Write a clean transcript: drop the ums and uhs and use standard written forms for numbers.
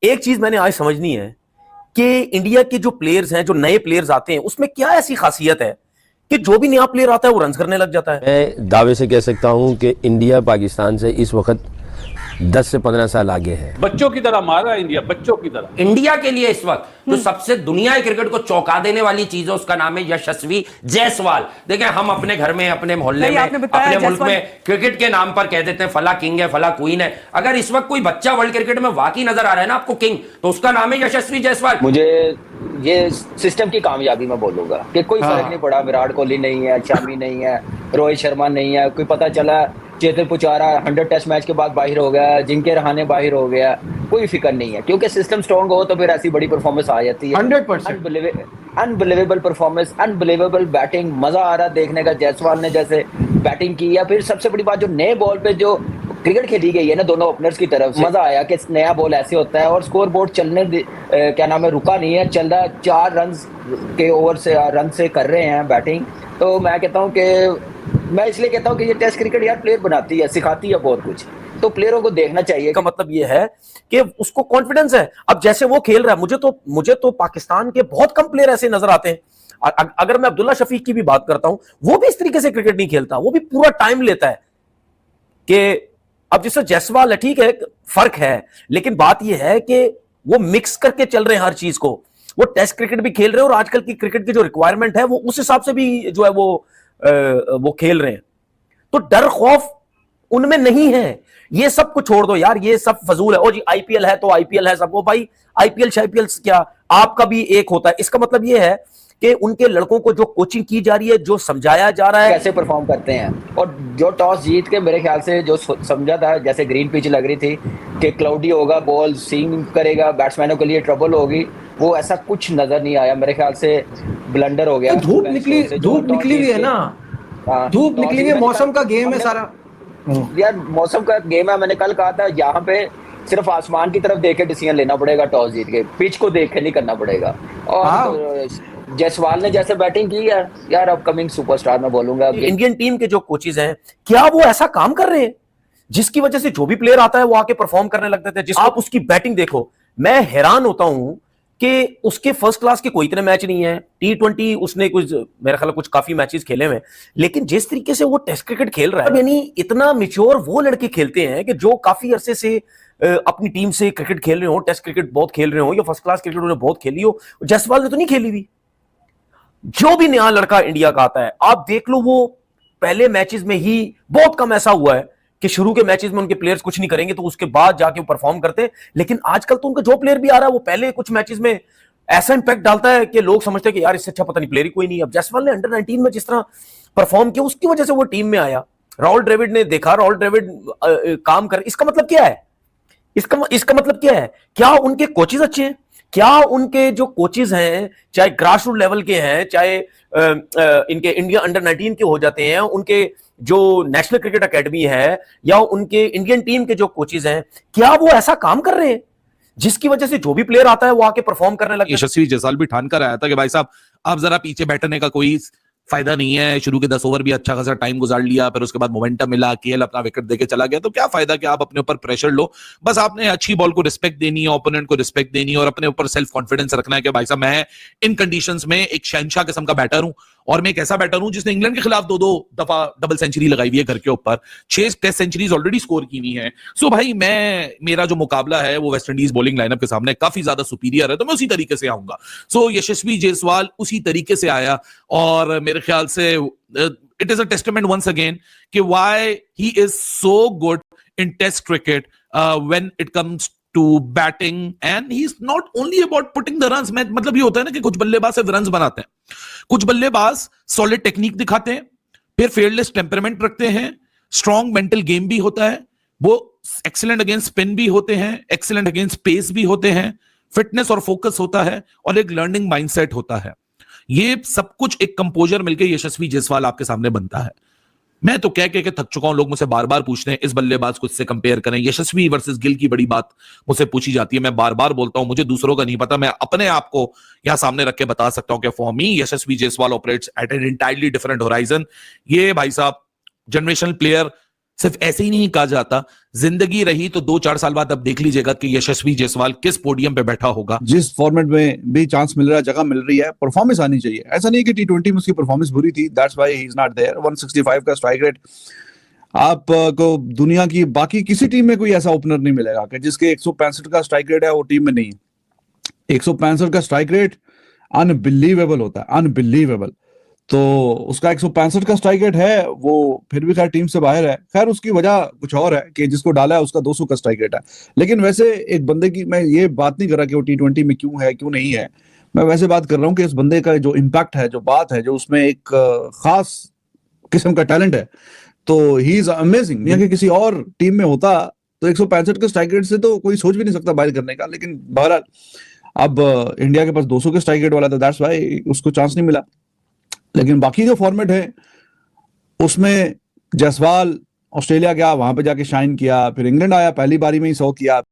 एक चीज मैंने आज समझनी है कि इंडिया के जो प्लेयर्स हैं, जो नए प्लेयर्स आते हैं, उसमें क्या ऐसी खासियत है कि जो भी नया प्लेयर आता है वो रन करने लग जाता है। मैं दावे से कह सकता हूं कि इंडिया पाकिस्तान से इस वक्त 10 से 15 साल आगे है। बच्चों की तरह मारा इंडिया, बच्चों की तरह। इंडिया के लिए इस वक्त जो सबसे दुनिया क्रिकेट को चौंका देने वाली चीज है उसका नाम है यशस्वी जायसवाल। देखें, हम अपने घर में, अपने मोहल्ले में, अपने मुल्क में क्रिकेट के नाम पर कह देते हैं फला किंग है, फला क्वीन है। अगर इस वक्त कोई बच्चा वर्ल्ड क्रिकेट में वाकई नजर आ रहा है ना आपको किंग, तो उसका नाम है यशस्वी जायसवाल। मुझे ये सिस्टम की कामयाबी मैं बोलूंगा कि कोई फर्क नहीं पड़ा। विराट कोहली नहीं है, शमी नहीं है, रोहित शर्मा नहीं है, कोई पता चला चेतन पुजारा 100 टेस्ट मैच के बाद बाहर हो गया, जिनके रहाने बाहर हो गया, कोई फिक्र नहीं है, क्योंकि सिस्टम स्ट्रॉन्ग हो तो फिर ऐसी बड़ी परफॉर्मेंस आ जाती है। 100% अनबिलीवेबल परफॉर्मेंस, अनबिलीवेबल बैटिंग, मजा आ रहा देखने का। जायसवाल ने जैसे बैटिंग की, या फिर सबसे बड़ी बात जो नए बॉल पे जो क्रिकेट खेली गई है ना दोनों ओपनर्स की तरफ से, मजा आया कि नया बॉल ऐसे होता है। और स्कोर बोर्ड चलने क्या नाम है, रुका नहीं है, चल रहा। 4 रन के ओवर से रन से कर रहे हैं बैटिंग। तो मैं कहता हूँ कि मैं इसलिए कहता हूँ कि ये टेस्ट क्रिकेट यार प्लेयर बनाती है, सिखाती है बहुत कुछ, तो प्लेयरों को देखना चाहिए। का मतलब ये है कि उसको कॉन्फिडेंस है। अब जैसे वो खेल रहा है, मुझे तो पाकिस्तान के बहुत कम प्लेयर ऐसे नजर आते हैं। अगर मैं अब्दुल्ला शफीक की भी बात करता हूं, वो भी इस तरीके से क्रिकेट नहीं खेलता, वो भी पूरा टाइम लेता है। कि अब जैसे जायसवाल है, ठीक है, फर्क है, लेकिन बात यह है कि वो मिक्स करके चल रहे हैं हर चीज को। वो टेस्ट क्रिकेट भी खेल रहे हैं और आजकल की क्रिकेट की जो रिक्वायरमेंट है वो उस हिसाब से भी जो है वो खेल रहे हैं। तो डर खौफ उनमें नहीं है। ये सब कुछ छोड़ दो यार, ये सब फजूल है। ओ जी आईपीएल है तो आईपीएल है सबको, भाई आईपीएल शाईपीएल क्या, आपका भी एक होता है। इसका मतलब ये है कि उनके लड़कों को जो कोचिंग की जा रही है, जो समझाया जा रहा है, कैसे परफॉर्म करते हैं। और जो टॉस जीत के मेरे ख्याल से जो समझा था, जैसे ग्रीन पिच लग रही थी कि क्लाउडी होगा, बॉल स्विंग करेगा, बैट्समैनों के लिए ट्रबल होगी, वो ऐसा कुछ नजर नहीं आया। मेरे ख्याल से ब्लंडर हो गया। धूप निकली हुई है ना, धूप निकली हुई है, मौसम का गेम है सारा यार, मौसम का गेम है। मैंने कल कहा था यहाँ पे सिर्फ आसमान की तरफ देख के डिसीजन लेना पड़ेगा, टॉस जीत के, पिच को देख के नहीं करना पड़ेगा। और जायसवाल ने जैसे बैटिंग की है यार, अपकमिंग सुपरस्टार मैं बोलूंगा। इंडियन टीम के जो कोचेज हैं, क्या वो ऐसा काम कर रहे हैं जिसकी वजह से जो भी प्लेयर आता है वो आके परफॉर्म करने लगते थे? जिस आप उसकी बैटिंग देखो, मैं हैरान होता हूं कि उसके फर्स्ट क्लास के कोई इतने मैच नहीं है। T20 उसने कुछ, मेरे ख्याल कुछ काफी मैचेस खेले हुए, लेकिन जिस तरीके से वो टेस्ट क्रिकेट खेल रहा है, यानी इतना मिच्योर वो लड़के खेलते हैं कि जो काफी अरसे से अपनी टीम से क्रिकेट खेल रहे हो, टेस्ट क्रिकेट बहुत खेल रहे हो, या फर्स्ट क्लास क्रिकेट उन्होंने बहुत खेली हो। जायसवाल ने तो नहीं खेली हुई। जो भी नया लड़का इंडिया का आता है, आप देख लो, वो पहले मैचेस में ही बहुत कम ऐसा हुआ है कि शुरू के मैचेस में उनके प्लेयर्स कुछ नहीं करेंगे तो उसके बाद जाके परफॉर्म करते हैं। लेकिन आजकल तो उनका जो प्लेयर भी आ रहा है वो पहले कुछ मैचेस में ऐसा इंपैक्ट डालता है कि लोग समझते हैं कि यार इससे अच्छा पता नहीं प्लेयर ही कोई नहीं। अब जायसवाल ने अंडर 19 में जिस तरह परफॉर्म किया, उसकी वजह से वो टीम में आया। राहुल द्रविड़ ने देखा, राहुल द्रविड़ काम कर, इसका मतलब क्या है? इसका मतलब क्या है? क्या उनके कोचेज अच्छे हैं? क्या उनके जो कोचेज हैं, चाहे ग्रास रूट लेवल के हैं, चाहे इनके इंडिया अंडर 19 के हो जाते हैं, उनके जो नेशनल क्रिकेट एकेडमी है, या उनके इंडियन टीम के जो कोचेज हैं, क्या वो ऐसा काम कर रहे हैं जिसकी वजह से जो भी प्लेयर आता है वो आके परफॉर्म करने लगे? यशस्वी जायसवाल भी ठान कर आया था कि भाई साहब आप जरा पीछे बैठने का कोई फायदा नहीं है। शुरू के 10 ओवर भी अच्छा खासा टाइम गुजार लिया, फिर उसके बाद मोमेंटम मिला, केएल अपना विकेट देके चला गया, तो क्या फायदा कि आप अपने ऊपर प्रेशर लो। बस आपने अच्छी बॉल को रिस्पेक्ट देनी है, ओपोनेंट को रिस्पेक्ट देनी है, और अपने ऊपर सेल्फ कॉन्फिडेंस रखना है कि भाई साहब मैं इन कंडीशंस में एक शहनशाह किस्म का बैटर हूं, और मैं एक ऐसा बैटर हूं जिसने इंग्लैंड के खिलाफ 2-2 दफा डबल सेंचुरी लगाई हुई है घर के ऊपर, 6 टेस्ट सेंचुरीज ऑलरेडी स्कोर की हुई है। सो भाई मेरा जो मुकाबला है वो वेस्ट इंडीज बॉलिंग लाइनअप के सामने काफी ज्यादा सुपीरियर है, तो मैं उसी तरीके से आऊंगा। सो यशस्वी जायसवाल उसी तरीके से आया, और मेरे ख्याल से it is a testament once again कि why he is so good in test cricket when it comes to batting, and he's not only about putting the runs। मतलब ये होता है ना कि कुछ बल्लेबाज सिर्फ रन्स बनाते हैं, कुछ बल्लेबाज सॉलिड टेक्निक दिखाते हैं, फिर फेयरलेस टेम्परामेंट रखते हैं, स्ट्रॉन्ग मेंटल गेम भी होता है, वो एक्सीलेंट अगेंस्ट स्पिन भी होते हैं, एक्सीलेंट अगेंस्ट पेस भी होते हैं, फिटनेस और फोकस होता है, और एक लर्निंग माइंडसेट होता है। ये सब कुछ एक कंपोजर मिलकर यशस्वी जायसवाल आपके सामने बनता है। मैं तो कह के थक चुका हूं, लोग मुझसे बार बार पूछते हैं इस बल्लेबाज को इससे कंपेयर करें। यशस्वी वर्सेस गिल की बड़ी बात मुझसे पूछी जाती है, मैं बार बार बोलता हूं मुझे दूसरों का नहीं पता, मैं अपने आप को यहां सामने रख के बता सकता हूं कि for me Yashasvi Jaiswal operates at an entirely different horizon. ये भाई साहब जनरेशनल प्लेयर सिर्फ ऐसे ही नहीं कहा जाता, जिंदगी रही तो 2-4 साल बाद अब देख लीजिएगा कि यशस्वी जायसवाल किस पोडियम पे बैठा होगा। जिस फॉर्मेट में भी चांस मिल रहा है, जगह मिल रही है, परफॉर्मेंस आनी चाहिए। ऐसा नहीं कि T20 में उसकी परफॉर्मेंस बुरी थी, that's why he is not there. 165 का स्ट्राइक रेट आपको दुनिया की बाकी किसी टीम में कोई ऐसा ओपनर नहीं मिलेगा कि जिसके 165 का स्ट्राइक रेट है वो टीम में नहीं है। 165 का स्ट्राइक रेट अनबिलीवेबल होता है, अनबिलीवेबल। तो उसका 165 का स्ट्राइक रेट है, वो फिर भी खैर टीम से बाहर है। खैर उसकी वजह कुछ और है कि जिसको डाला है उसका 200 का स्ट्राइक रेट है। लेकिन वैसे एक बंदे की मैं ये बात नहीं कर रहा कि वो T20 में क्यों है क्यों नहीं है, मैं वैसे बात कर रहा हूँ कि इस बंदे का जो इम्पैक्ट है, जो बात है, जो उसमें एक खास किस्म का टैलेंट है, तो ही इज अमेजिंग। यहाँ के किसी और टीम में होता तो 165 के स्ट्राइक रेट से तो कोई सोच भी नहीं सकता बाहर करने का। लेकिन बहरहाल अब इंडिया के पास 200 के स्ट्राइक रेट वाला था, दैट्स व्हाई उसको चांस नहीं मिला। लेकिन बाकी जो फॉर्मेट है उसमें जायसवाल ऑस्ट्रेलिया गया, वहां पे जाके शाइन किया, फिर इंग्लैंड आया, पहली बारी में ही 100 किया।